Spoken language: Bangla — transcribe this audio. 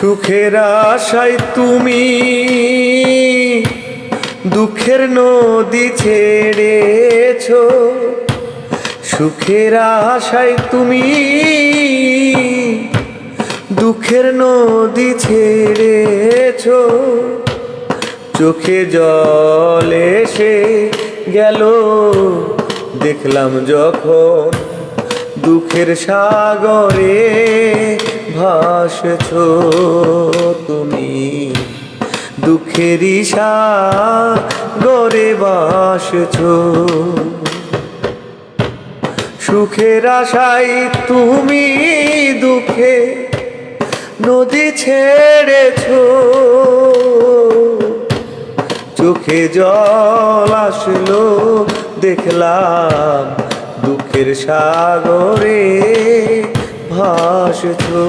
সুখের আশায় তুমি দুঃখের নদী ছেড়েছো, সুখের আশায় তুমি দুঃখের নদী ছেড়েছো। চোখে জল এসে গেল দেখলাম যখন দুঃখের সাগরে ভাসছো তুমি, দুঃখেরই সাগরে ভাসছো। সুখের আশায় তুমি দুঃখে নদী ছেড়েছো, চোখে জল আসলো দেখলাম দুঃখের সাগরে ভাসছো।